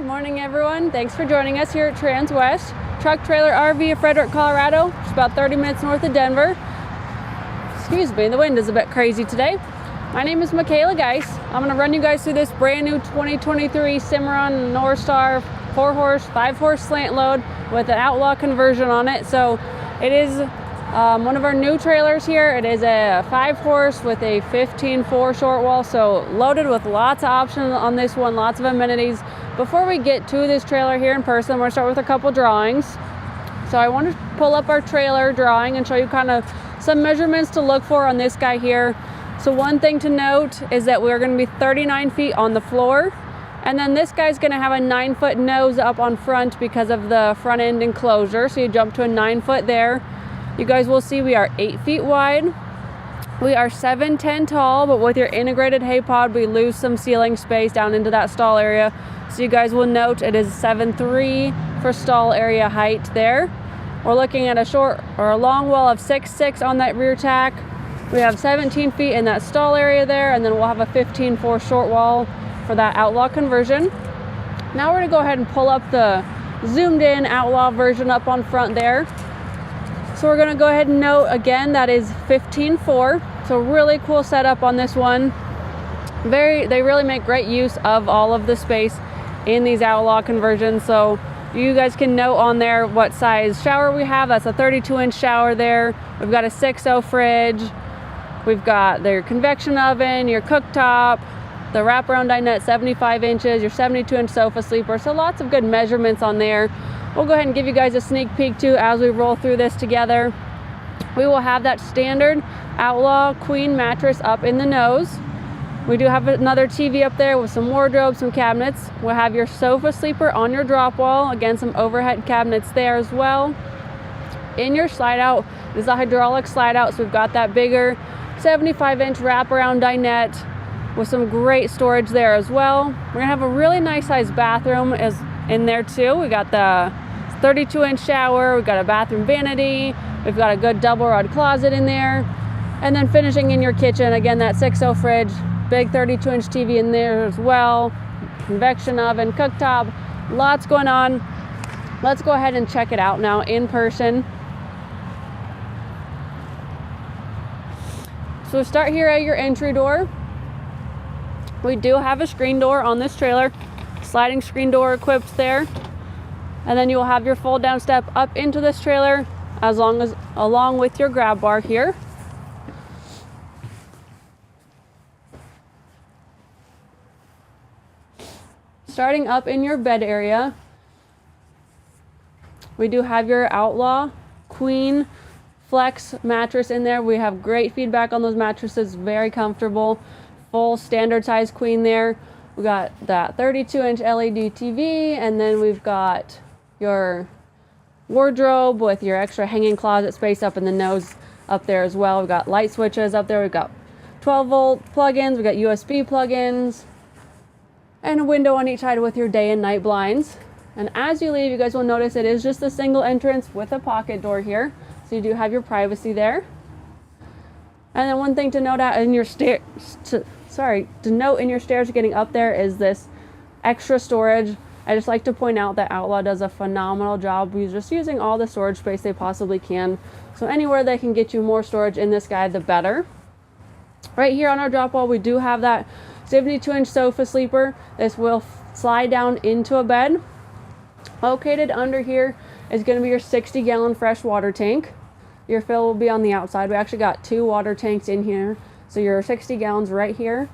morning, everyone. Thanks for joining us here at Transwest Truck Trailer RV of Frederick, Colorado. Just about 30 minutes north of Denver. Excuse me, the wind is a bit crazy today. My name is Michaela Geis. I'm going to run you guys through this brand new 2023 Cimarron Norstar 4-horse, 5-horse slant load with an Outlaw conversion on it. So it is one of our new trailers here. It is a 5-horse with a 15.4 short wall, so loaded with lots of options on this one, lots of amenities. Before we get to this trailer here in person, we're going to start with a couple drawings. So I want to pull up our trailer drawing and show you kind of some measurements to look for on this guy here. So one thing to note is that we're going to be 39 feet on the floor, and then this guy's going to have a 9-foot nose up on front because of the front end enclosure. So you jump to a 9-foot there. You guys will see we are 8 feet wide. We are 7'10" tall, but with your integrated hay pod, we lose some ceiling space down into that stall area. So you guys will note it is 7'3" for stall area height there. We're looking at a short or a long wall of 6'6" on that rear tack. We have 17 feet in that stall area there, and then we'll have a 15.4 short wall for that Outlaw conversion. Now we're gonna go ahead and pull up the zoomed in Outlaw version up on front there. So we're gonna go ahead and note again that is 15.4. So really cool setup on this one. They really make great use of all of the space in these Outlaw conversions. So you guys can note on there what size shower we have. That's a 32-inch shower there. We've got a 6.0 fridge. We've got their convection oven, your cooktop, the wraparound dinette 75 inches, your 72-inch sofa sleeper. So lots of good measurements on there. We'll go ahead and give you guys a sneak peek too as we roll through this together. We will have that standard Outlaw queen mattress up in the nose. We do have another TV up there with some wardrobes, some cabinets. We'll have your sofa sleeper on your drop wall. Again, some overhead cabinets there as well. In your slide out is a hydraulic slide out, so we've got that bigger 75-inch wraparound dinette with some great storage there as well. We're gonna have a really nice sized bathroom in there too. We got the 32-inch shower, we've got a bathroom vanity, we've got a good double rod closet in there, and then finishing in your kitchen, again, that 6.0 fridge, big 32-inch TV in there as well, convection oven, cooktop, lots going on. Let's go ahead and check it out now in person. So start here at your entry door. We do have a screen door on this trailer, sliding screen door equipped there. And then you will have your fold down step up into this trailer along with your grab bar here. Starting up in your bed area, we do have your Outlaw Queen Flex mattress in there. We have great feedback on those mattresses, very comfortable, full standard size queen there. We got that 32-inch LED TV, and then we've got your wardrobe with your extra hanging closet space up in the nose up there as well. We've got light switches up there. We've got 12-volt plug-ins. We've got USB plug-ins, and a window on each side with your day and night blinds. And as you leave, you guys will notice it is just a single entrance with a pocket door here. So you do have your privacy there. And then one thing to note in your stairs getting up there is this extra storage. I just like to point out that Outlaw does a phenomenal job just using all the storage space they possibly can. So anywhere they can get you more storage in this guy, the better. Right here on our drop wall, we do have that 72-inch sofa sleeper. This will slide down into a bed. Located under here is going to be your 60-gallon fresh water tank. Your fill will be on the outside. We actually got 2 water tanks in here. So your 60 gallons right here.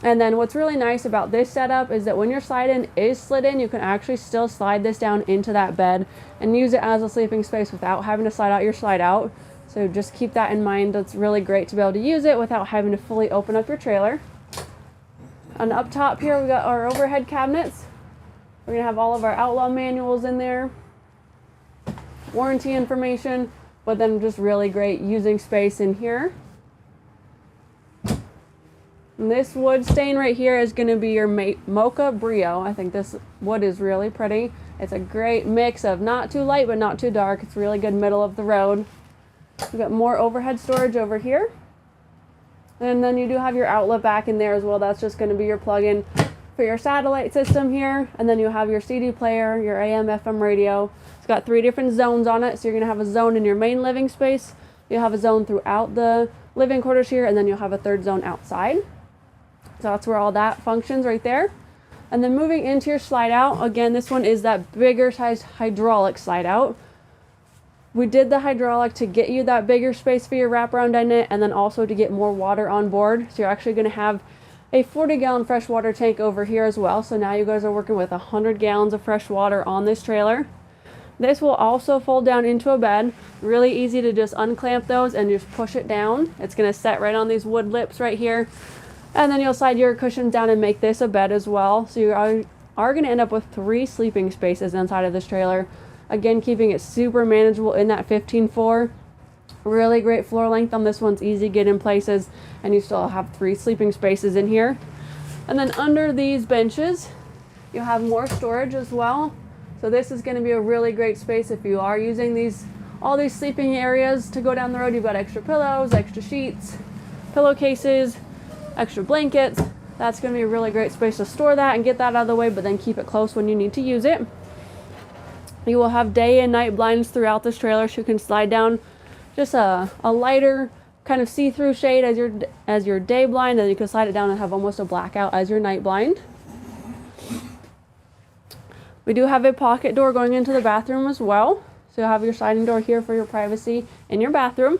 And then what's really nice about this setup is that when your slide in is slid in, you can actually still slide this down into that bed and use it as a sleeping space without having to slide out your slide out. So just keep that in mind. It's really great to be able to use it without having to fully open up your trailer. And up top here, we got our overhead cabinets. We're gonna have all of our Outlaw manuals in there, warranty information, but then just really great using space in here. And this wood stain right here is going to be your Mocha Brio. I think this wood is really pretty. It's a great mix of not too light but not too dark. It's really good middle of the road. We've got more overhead storage over here. And then you do have your outlet back in there as well. That's just going to be your plug-in for your satellite system here, and then you have your CD player, your AM FM radio. It's got 3 different zones on it, so you're going to have a zone in your main living space, you'll have a zone throughout the living quarters here, and then you'll have a 3rd zone outside. So that's where all that functions right there. And then moving into your slide out, again, this one is that bigger size hydraulic slide out. We did the hydraulic to get you that bigger space for your wraparound dinette, and then also to get more water on board. So you're actually going to have a 40-gallon freshwater tank over here as well. So now you guys are working with 100 gallons of fresh water on this trailer. This will also fold down into a bed. Really easy to just unclamp those and just push it down. It's going to set right on these wood lips right here. And then you'll slide your cushions down and make this a bed as well. So you are going to end up with 3 sleeping spaces inside of this trailer. Again, keeping it super manageable in that 15.4. Really great floor length on this one's easy to get in places, and you still have 3 sleeping spaces in here. And then under these benches, you'll have more storage as well. So this is going to be a really great space if you are using all these sleeping areas to go down the road. You've got extra pillows, extra sheets, pillowcases, extra blankets. That's going to be a really great space to store that and get that out of the way, but then keep it close when you need to use it. You will have day and night blinds throughout this trailer, so you can slide down just a lighter kind of see-through shade as your day blind, and you can slide it down and have almost a blackout as your night blind. We do have a pocket door going into the bathroom as well, so you'll have your sliding door here for your privacy in your bathroom.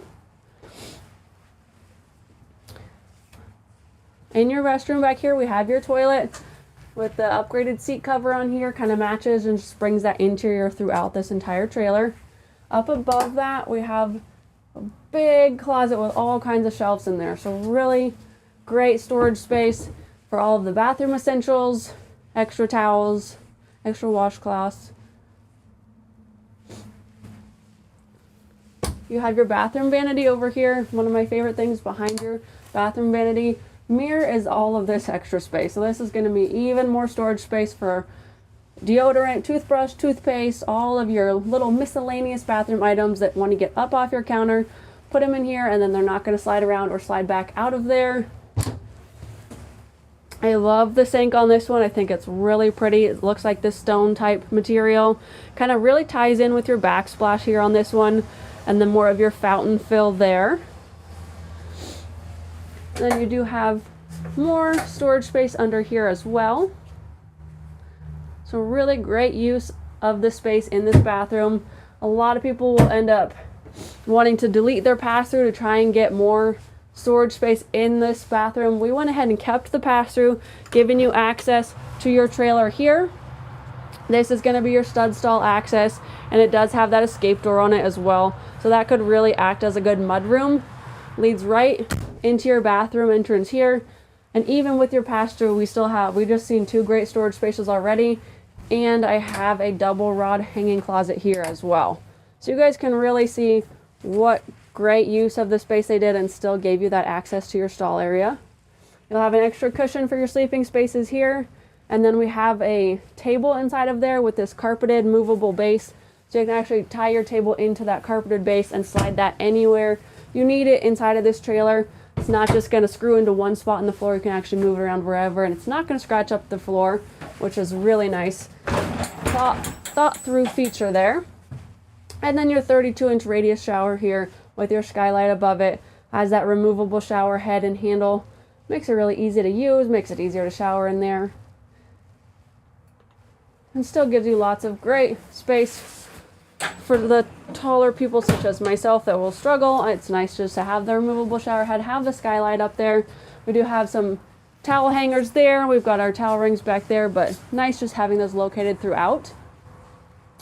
In your restroom back here, we have your toilet with the upgraded seat cover on here, kind of matches and just brings that interior throughout this entire trailer. Up above that, we have a big closet with all kinds of shelves in there. So really great storage space for all of the bathroom essentials, extra towels, extra washcloths. You have your bathroom vanity over here. One of my favorite things behind your bathroom vanity mirror is all of this extra space. So this is going to be even more storage space for deodorant, toothbrush, toothpaste, all of your little miscellaneous bathroom items that want to get up off your counter. Put them in here, and then they're not going to slide around or slide back out of there. I love the sink on this one. I think it's really pretty. It looks like this stone type material. Kind of really ties in with your backsplash here on this one, and then more of your fountain fill there. Then you do have more storage space under here as well. So really great use of the space in this bathroom. A lot of people will end up wanting to delete their pass-through to try and get more storage space in this bathroom. We went ahead and kept the pass-through, giving you access to your trailer here. This is going to be your stud stall access, and it does have that escape door on it as well. So that could really act as a good mud room. Leads right into your bathroom entrance here. And even with your pass-through, we just seen 2 great storage spaces already. And I have a double rod hanging closet here as well. So you guys can really see what great use of the space they did and still gave you that access to your stall area. You'll have an extra cushion for your sleeping spaces here. And then we have a table inside of there with this carpeted movable base. So you can actually tie your table into that carpeted base and slide that anywhere you need it inside of this trailer. It's not just going to screw into one spot in the floor. You can actually move it around wherever, and it's not going to scratch up the floor, which is really nice. Thought through feature there. And then your 32-inch radius shower here with your skylight above it has that removable shower head and handle. Makes it really easy to use, makes it easier to shower in there. And still gives you lots of great space for the taller people such as myself that will struggle. It's nice just to have the removable shower head, have the skylight up there. We do have some towel hangers there. We've got our towel rings back there, but nice just having those located throughout.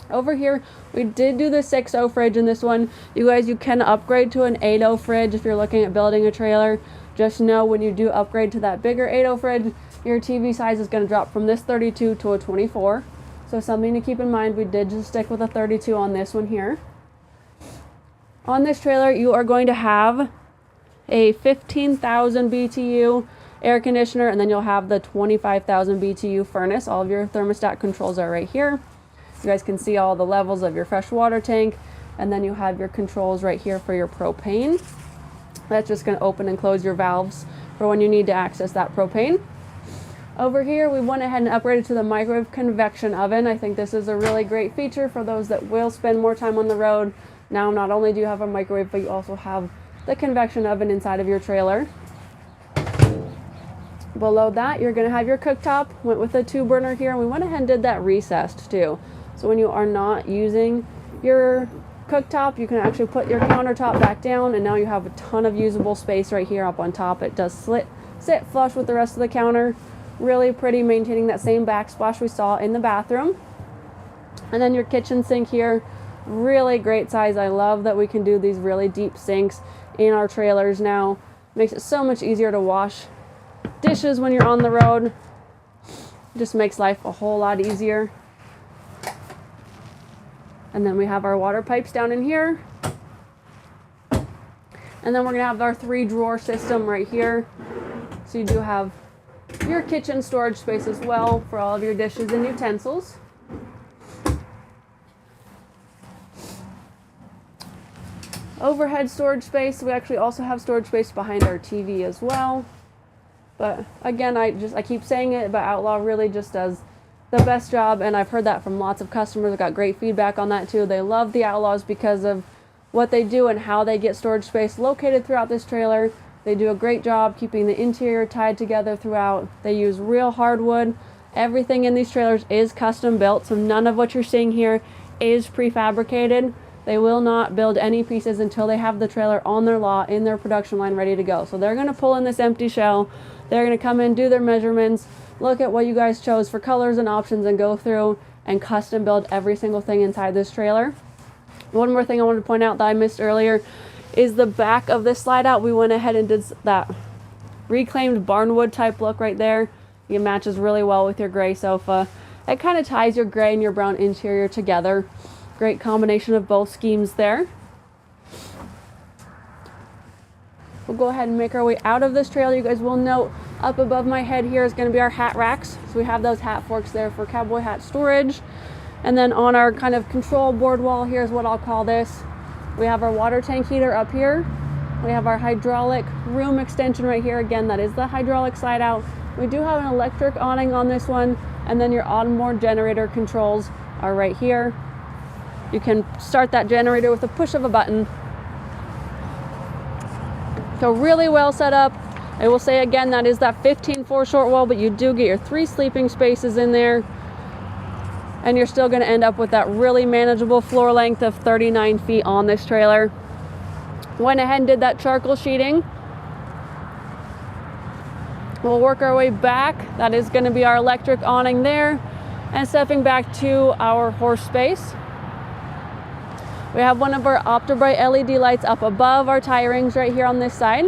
Over here, we did do the 6.0 fridge in this one. You guys, you can upgrade to an 8.0 fridge if you're looking at building a trailer. Just know when you do upgrade to that bigger 8.0 fridge, your TV size is going to drop from this 32 to a 24. So something to keep in mind, we did just stick with a 32 on this one here. On this trailer, you are going to have a 15,000 BTU air conditioner, and then you'll have the 25,000 BTU furnace. All of your thermostat controls are right here. You guys can see all the levels of your fresh water tank, and then you have your controls right here for your propane. That's just going to open and close your valves for when you need to access that propane. Over here, we went ahead and upgraded to the microwave convection oven. I think this is a really great feature for those that will spend more time on the road. Now, not only do you have a microwave, but you also have the convection oven inside of your trailer. Below that, you're going to have your cooktop. Went with a 2-burner here, and we went ahead and did that recessed too. So when you are not using your cooktop, you can actually put your countertop back down, and now you have a ton of usable space right here up on top. It does sit flush with the rest of the counter. Really pretty, maintaining that same backsplash we saw in the bathroom. And then your kitchen sink here, really great size. I love that we can do these really deep sinks in our trailers now. Makes it so much easier to wash dishes when you're on the road. Just makes life a whole lot easier. And then we have our water pipes down in here. And then we're gonna have our 3-drawer system right here. So you do have your kitchen storage space as well for all of your dishes and utensils. Overhead storage space. We actually also have storage space behind our TV as well. But again, I keep saying it, but Outlaw really just does the best job, and I've heard that from lots of customers. I got great feedback on that too. They love the Outlaws because of what they do and how they get storage space located throughout this trailer. They do a great job keeping the interior tied together throughout. They use real hardwood. Everything in these trailers is custom built, so none of what you're seeing here is prefabricated. They will not build any pieces until they have the trailer on their lot in their production line ready to go. So they're going to pull in this empty shell. They're going to come in, do their measurements, look at what you guys chose for colors and options, and go through and custom build every single thing inside this trailer. One more thing I wanted to point out that I missed earlier is the back of this slide out. We went ahead and did that reclaimed barnwood type look right there. It matches really well with your gray sofa. It kind of ties your gray and your brown interior together. Great combination of both schemes there. We'll go ahead and make our way out of this trailer. You guys will note up above my head here is going to be our hat racks. So we have those hat forks there for cowboy hat storage. And then on our kind of control board wall, here's what I'll call this. We have our water tank heater up here. We have our hydraulic room extension right here. Again, that is the hydraulic slide out. We do have an electric awning on this one. And then your onboard generator controls are right here. You can start that generator with a push of a button. So really well set up. I will say again, that is that 15-4 short wall, but you do get your 3 sleeping spaces in there. And you're still going to end up with that really manageable floor length of 39 feet on this trailer. Went ahead and did that charcoal sheeting. We'll work our way back. That is going to be our electric awning there. And stepping back to our horse space. We have one of our OptiBrite LED lights up above our tie rings right here on this side.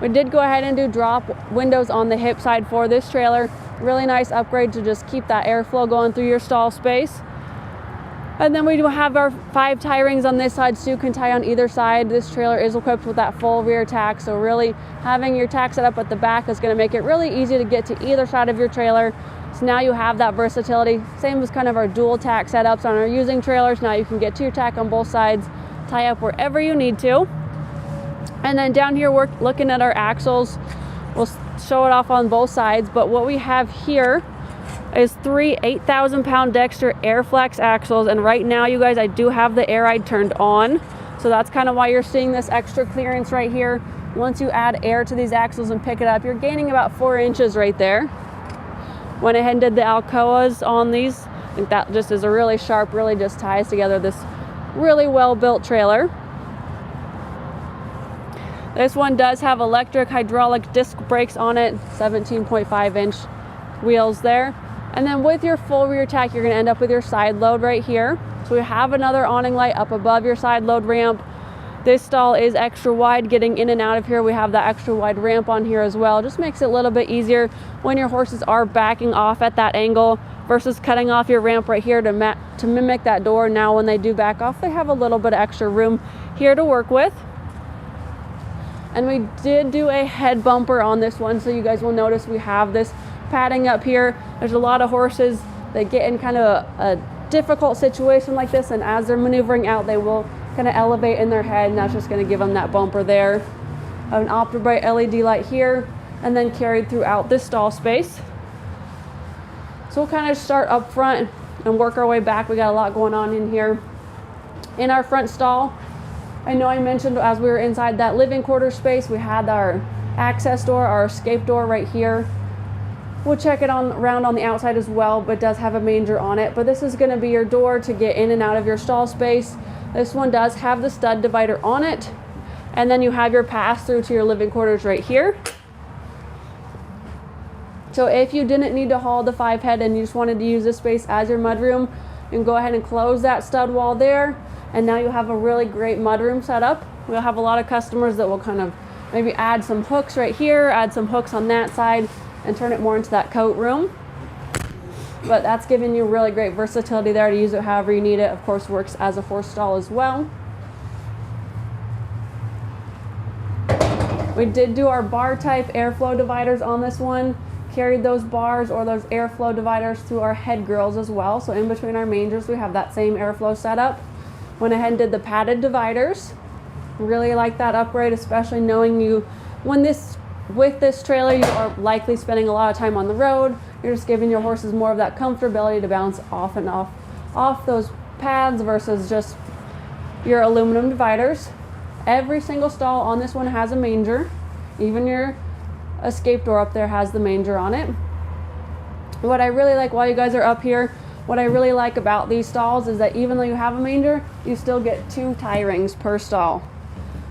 We did go ahead and do drop windows on the hip side for this trailer. Really nice upgrade to just keep that airflow going through your stall space. And then we do have our 5 tie rings on this side, so you can tie on either side. This trailer is equipped with that full rear tack, so really having your tack set up at the back is going to make it really easy to get to either side of your trailer. So now you have that versatility. Same as kind of our dual tack setups on our using trailers. Now you can get to your tack on both sides, tie up wherever you need to. And then down here we're looking at our axles. We'll show it off on both sides, but what we have here is 3 8,000-pound Dexter Airflex axles, and right now, you guys, I do have the air ride turned on, so that's kind of why you're seeing this extra clearance right here. Once you add air to these axles and pick it up, you're gaining about 4 inches right there. Went ahead and did the Alcoas on these. I think that just is a really sharp, really just ties together this really well-built trailer. This one does have electric hydraulic disc brakes on it, 17.5-inch wheels there. And then with your full rear tack, you're going to end up with your side load right here. So we have another awning light up above your side load ramp. This stall is extra wide. Getting in and out of here, we have that extra wide ramp on here as well. Just makes it a little bit easier when your horses are backing off at that angle versus cutting off your ramp right here to mimic that door. Now when they do back off, they have a little bit of extra room here to work with. And we did do a head bumper on this one, so you guys will notice we have this padding up here. There's a lot of horses that get in kind of a difficult situation like this, and as they're maneuvering out, they will kind of elevate in their head, and that's just going to give them that bumper there. An OptiBrite LED light here, and then carried throughout this stall space. So we'll kind of start up front and work our way back. We got a lot going on in here. In our front stall, I know I mentioned as we were inside that living quarter space, we had our access door, our escape door right here. We'll check it around on the outside as well, but it does have a manger on it. But this is going to be your door to get in and out of your stall space. This one does have the stud divider on it. And then you have your pass through to your living quarters right here. So if you didn't need to haul the 5 head and you just wanted to use this space as your mudroom, you can go ahead and close that stud wall there. And now you have a really great mudroom setup. We'll have a lot of customers that will kind of maybe add some hooks right here, add some hooks on that side, and turn it more into that coat room. But that's giving you really great versatility there to use it however you need it. Of course, works as a horse stall as well. We did do our bar type airflow dividers on this one. Carried those bars or those airflow dividers through our head grills as well. So in between our mangers, we have that same airflow setup. Went ahead and did the padded dividers. Really like that upgrade, especially knowing with this trailer, you are likely spending a lot of time on the road. You're just giving your horses more of that comfortability to bounce off and off those pads versus just your aluminum dividers. Every single stall on this one has a manger. Even your escape door up there has the manger on it. What I really like while you guys are up here, what I really like about these stalls is that even though you have a manger, you still get 2 tie rings per stall.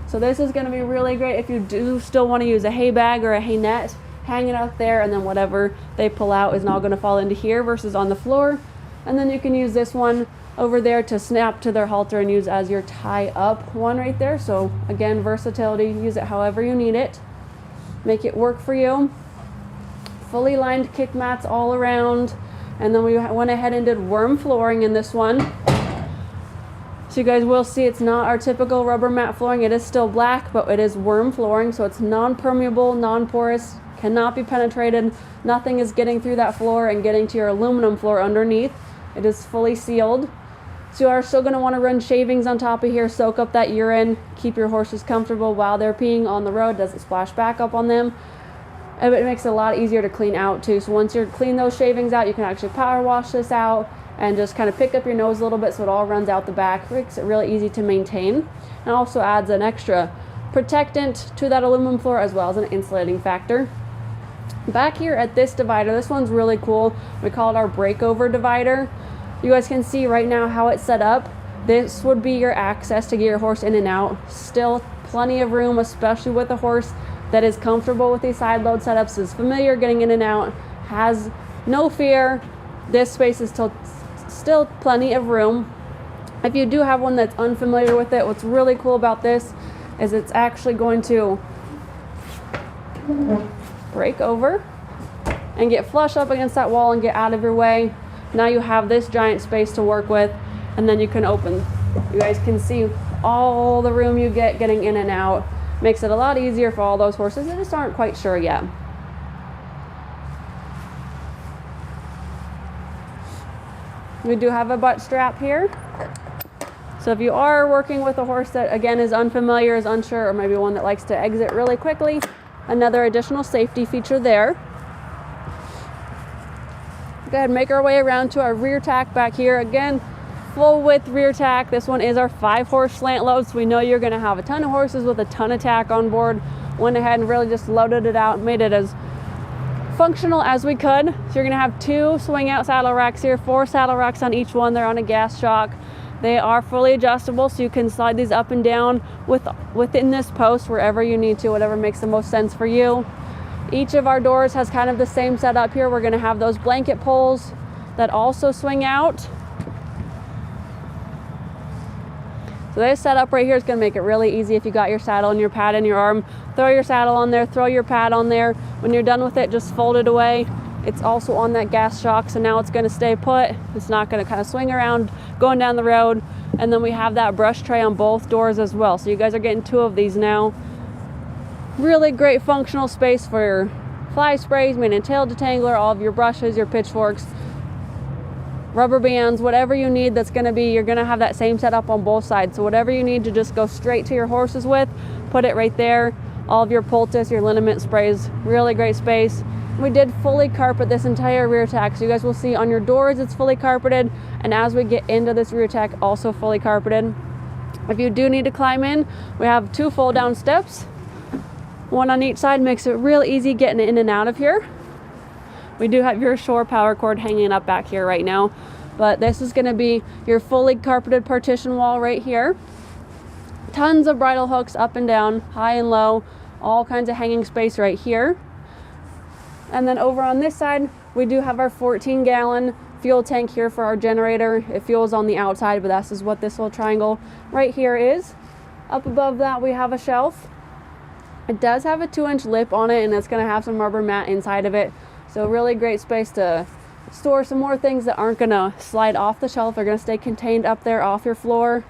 So this is going to be really great if you do still want to use a hay bag or a hay net, hang it up there, and then whatever they pull out is not going to fall into here versus on the floor. And then you can use this one over there to snap to their halter and use as your tie up one right there. So again, versatility, use it however you need it. Make it work for you. Fully lined kick mats all around. And then we went ahead and did werm flooring in this one. So you guys will see it's not our typical rubber mat flooring. It is still black, but it is werm flooring. So it's non-permeable, non-porous, cannot be penetrated. Nothing is getting through that floor and getting to your aluminum floor underneath. It is fully sealed. So you are still going to want to run shavings on top of here, soak up that urine, keep your horses comfortable while they're peeing on the road. Doesn't splash back up on them. And it makes it a lot easier to clean out too. So once you're clean those shavings out, you can actually power wash this out and just kind of pick up your nose a little bit so it all runs out the back. Makes it really easy to maintain. And also adds an extra protectant to that aluminum floor as well as an insulating factor. Back here at this divider, this one's really cool. We call it our breakover divider. You guys can see right now how it's set up. This would be your access to get your horse in and out. Still plenty of room, especially with a horse that is comfortable with these side load setups, is familiar getting in and out, has no fear. This space is still plenty of room. If you do have one that's unfamiliar with it, what's really cool about this is it's actually going to break over and get flush up against that wall and get out of your way. Now you have this giant space to work with, and then you can open. You guys can see all the room you get getting in and out. Makes it a lot easier for all those horses that just aren't quite sure yet. We do have a butt strap here. So if you are working with a horse that again is unfamiliar, is unsure, or maybe one that likes to exit really quickly, another additional safety feature there. Go ahead and make our way around to our rear tack back here. Again, full width rear tack. This one is our 5-horse slant load, so we know you're going to have a ton of horses with a ton of tack on board. Went ahead and really just loaded it out, made it as functional as we could. So you're going to have 2 swing out saddle racks here, 4 saddle racks on each one. They're on a gas shock. They are fully adjustable, so you can slide these up and down within this post wherever you need to, whatever makes the most sense for you. Each of our doors has kind of the same setup here. We're going to have those blanket poles that also swing out. So this setup right here is going to make it really easy if you got your saddle and your pad in your arm. Throw your saddle on there, throw your pad on there. When you're done with it, just fold it away. It's also on that gas shock, so now it's going to stay put. It's not going to kind of swing around going down the road. And then we have that brush tray on both doors as well. So you guys are getting 2 of these now. Really great functional space for your fly sprays, mane and tail detangler, all of your brushes, your pitchforks, rubber bands, whatever you need that's going to be, you're going to have that same setup on both sides. So whatever you need to just go straight to your horses with, put it right there. All of your poultice, your liniment sprays, really great space. We did fully carpet this entire rear tack, so you guys will see on your doors it's fully carpeted, and as we get into this rear tack, also fully carpeted. If you do need to climb in, we have 2 fold down steps, 1 on each side, makes it real easy getting in and out of here. We do have your shore power cord hanging up back here right now, but this is going to be your fully carpeted partition wall right here. Tons of bridle hooks up and down, high and low, all kinds of hanging space right here. And then over on this side, we do have our 14-gallon fuel tank here for our generator. It fuels on the outside, but this is what this little triangle right here is. Up above that, we have a shelf. It does have a 2-inch lip on it, and it's going to have some rubber mat inside of it. So really great space to store some more things that aren't going to slide off the shelf. They're going to stay contained up there off your floor.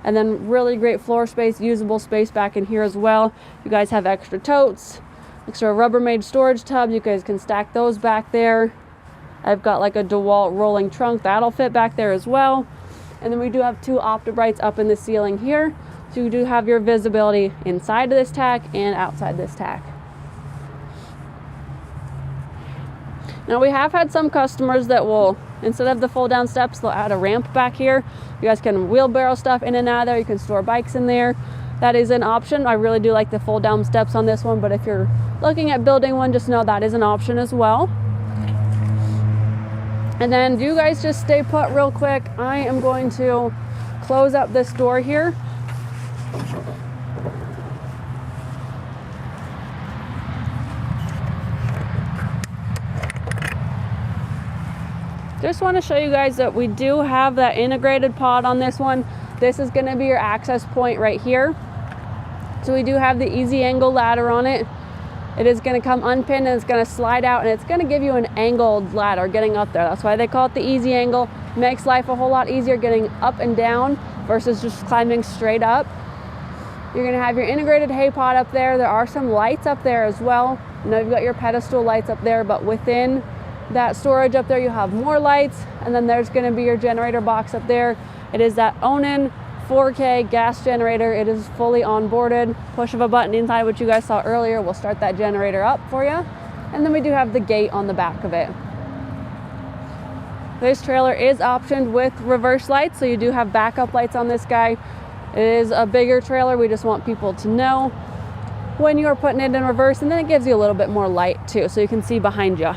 And then really great floor space, usable space back in here as well. You guys have extra totes, extra Rubbermaid storage tub. You guys can stack those back there. I've got like a DeWalt rolling trunk that'll fit back there as well. And then we do have 2 Optibrights up in the ceiling here. So you do have your visibility inside of this tack and outside this tack. Now we have had some customers that will, instead of the fold down steps, they'll add a ramp back here. You guys can wheelbarrow stuff in and out of there. You can store bikes in there. That is an option. I really do like the fold down steps on this one, but if you're looking at building one, just know that is an option as well. And then you guys just stay put real quick. I am going to close up this door here. Just want to show you guys that we do have that integrated pod on this one. This is going to be your access point right here. So we do have the easy angle ladder on it. It is going to come unpinned and it's going to slide out, and it's going to give you an angled ladder getting up there. That's why they call it the easy angle. Makes life a whole lot easier getting up and down versus just climbing straight up. You're going to have your integrated hay pod up there. There are some lights up there as well. You know, you've got your pedestal lights up there, but within that storage up there you have more lights. And then there's going to be your generator box up there. It is that Onan 4K gas generator. It is fully onboarded. Push of a button inside, which you guys saw earlier, will start that generator up for you. And then we do have the gate on the back of it. This trailer is optioned with reverse lights, so you do have backup lights on this guy. It is a bigger trailer. We just want people to know when you are putting it in reverse, and then it gives you a little bit more light too, so you can see behind you.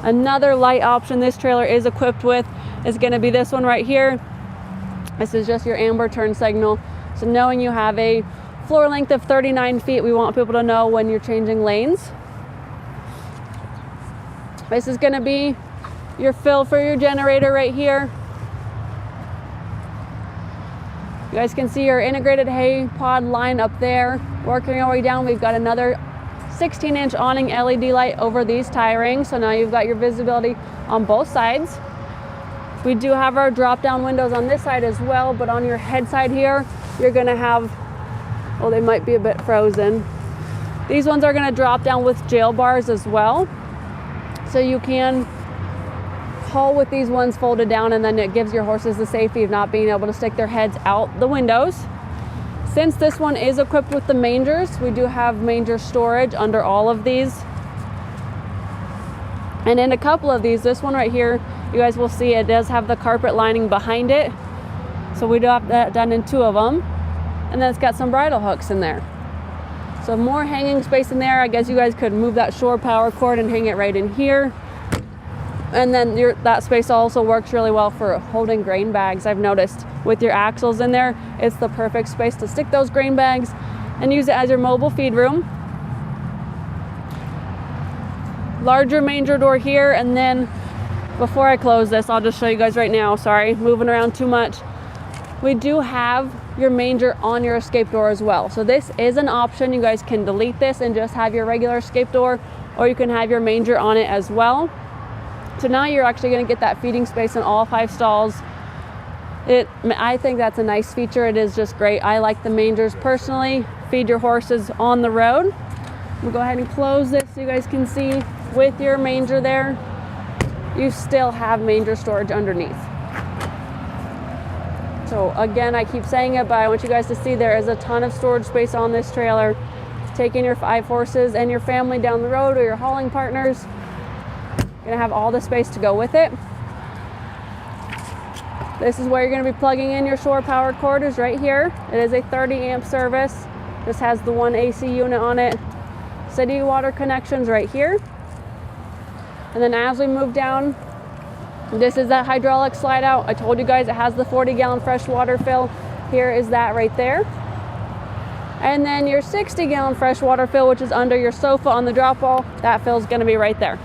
Another light option this trailer is equipped with is going to be this one right here. This is just your amber turn signal. So knowing you have a floor length of 39 feet, we want people to know when you're changing lanes. This is going to be your fill for your generator right here. You guys can see your integrated hay pod line up there. Working our way down, we've got another 16-inch awning LED light over these tie rings, so now you've got your visibility on both sides. We do have our drop-down windows on this side as well, but on your head side here, you're going to have, well, they might be a bit frozen. These ones are going to drop down with jail bars as well, so you can haul with these ones folded down, and then it gives your horses the safety of not being able to stick their heads out the windows. Since this one is equipped with the mangers, we do have manger storage under all of these. And in a couple of these, this one right here, you guys will see it does have the carpet lining behind it. So we do have that done in 2 of them. And then it's got some bridle hooks in there. So more hanging space in there. I guess you guys could move that shore power cord and hang it right in here. And then that space also works really well for holding grain bags. I've noticed with your axles in there, it's the perfect space to stick those grain bags and use it as your mobile feed room. Larger manger door here, and then before I close this, I'll just show you guys right now. Sorry, moving around too much. We do have your manger on your escape door as well. So this is an option. You guys can delete this and just have your regular escape door, or you can have your manger on it as well. So now you're actually going to get that feeding space in all 5 stalls. I think that's a nice feature. It is just great. I like the mangers personally. Feed your horses on the road. We'll go ahead and close this so you guys can see with your manger there. You still have manger storage underneath. So again, I keep saying it, but I want you guys to see there is a ton of storage space on this trailer. taking your 5 horses and your family down the road, or your hauling partners. You're gonna have all the space to go with it. This is where you're gonna be plugging in your shore power quarters right here. It is a 30 amp service. This has the 1 AC unit on it. City water connections right here. And then as we move down, this is that hydraulic slide out. I told you guys it has the 40-gallon freshwater fill. Here is that right there. And then your 60-gallon freshwater fill, which is under your sofa on the drop wall, that fill is going to be right there.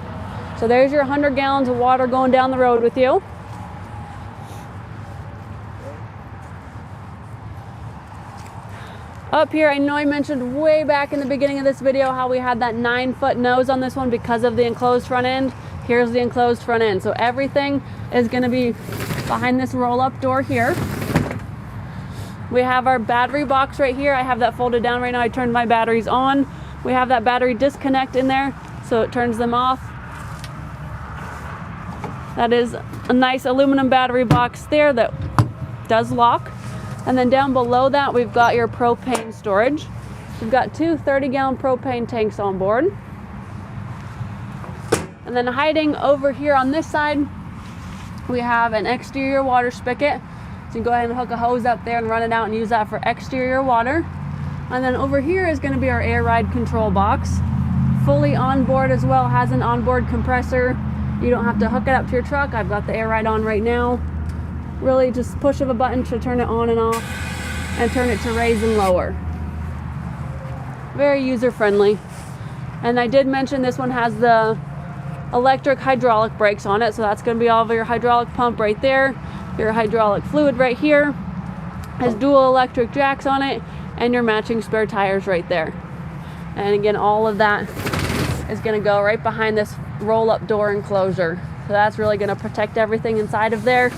So there's your 100 gallons of water going down the road with you. Up here, I know I mentioned way back in the beginning of this video how we had that 9-foot nose on this one because of the enclosed front end. Here's the enclosed front end. So everything is going to be behind this roll-up door here. We have our battery box right here. I have that folded down right now. I turned my batteries on. We have that battery disconnect in there, so it turns them off. That is a nice aluminum battery box there that does lock. And then down below that, we've got your propane storage. We've got 2 30-gallon propane tanks on board. And then hiding over here on this side, we have an exterior water spigot. So you can go ahead and hook a hose up there and run it out and use that for exterior water. And then over here is going to be our air ride control box. Fully on board as well, has an onboard compressor. You don't have to hook it up to your truck. I've got the air ride on right now. Really just push of a button to turn it on and off and turn it to raise and lower. Very user friendly. And I did mention this one has the electric hydraulic brakes on it, so that's going to be all of your hydraulic pump right there, your hydraulic fluid right here, has dual electric jacks on it, and your matching spare tires right there. And again, all of that is going to go right behind this roll-up door enclosure, so that's really going to protect everything inside of there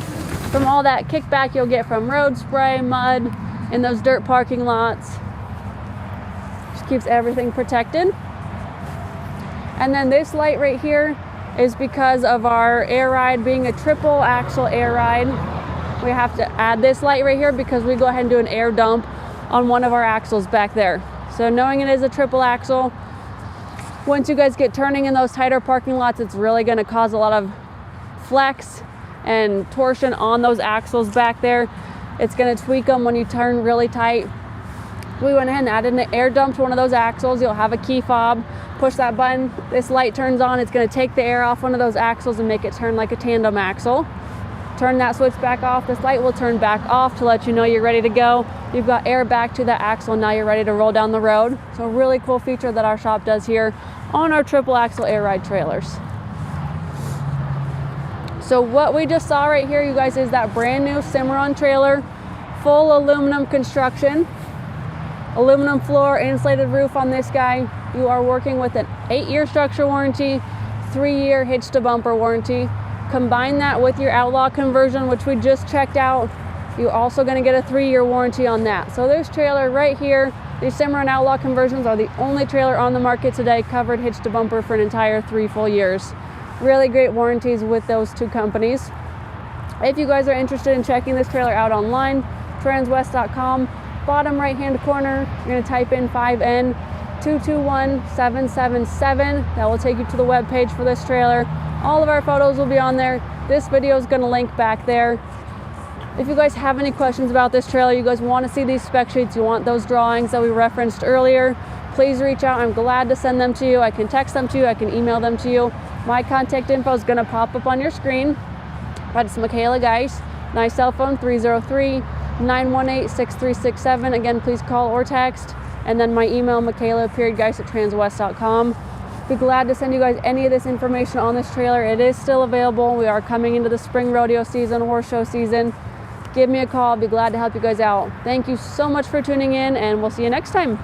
from all that kickback you'll get from road spray, mud, in those dirt parking lots. Just keeps everything protected. And then this light right here is because of our air ride being a triple axle air ride. We have to add this light right here because we go ahead and do an air dump on one of our axles back there. So knowing it is a triple axle, once you guys get turning in those tighter parking lots, it's really going to cause a lot of flex and torsion on those axles back there. It's going to tweak them when you turn really tight. We went ahead and added an air dump to one of those axles. You'll have a key fob. Push that button, this light turns on. It's going to take the air off one of those axles and make it turn like a tandem axle. Turn that switch back off. This light will turn back off to let you know you're ready to go. You've got air back to the axle. Now you're ready to roll down the road. So a really cool feature that our shop does here on our triple axle air ride trailers. So what we just saw right here, you guys, is that brand new Cimarron trailer, full aluminum construction, aluminum floor, insulated roof on this guy. You are working with an 8-year structure warranty, 3-year hitch to bumper warranty. Combine that with your Outlaw conversion, which we just checked out. You're also going to get a 3-year warranty on that. So this trailer right here, these Cimarron Outlaw conversions are the only trailer on the market today covered hitch to bumper for an entire 3 full years. Really great warranties with those 2 companies. If you guys are interested in checking this trailer out online, transwest.com, bottom right hand corner, you're going to type in 5N221777. That will take you to the web page for this trailer. All of our photos will be on there. This video is going to link back there. If you guys have any questions about this trailer, you guys want to see these spec sheets, you want those drawings that we referenced earlier, please reach out. I'm glad to send them to you. I can text them to you. I can email them to you. My contact info is going to pop up on your screen. That's Michaela Geis. My cell phone 303-918-6367. Again, please call or text. And then my email, michaela.geis@transwest.com. Be glad to send you guys any of this information on this trailer. It is still available. We are coming into the spring rodeo season, horse show season. Give me a call. I'll be glad to help you guys out. Thank you so much for tuning in, and we'll see you next time.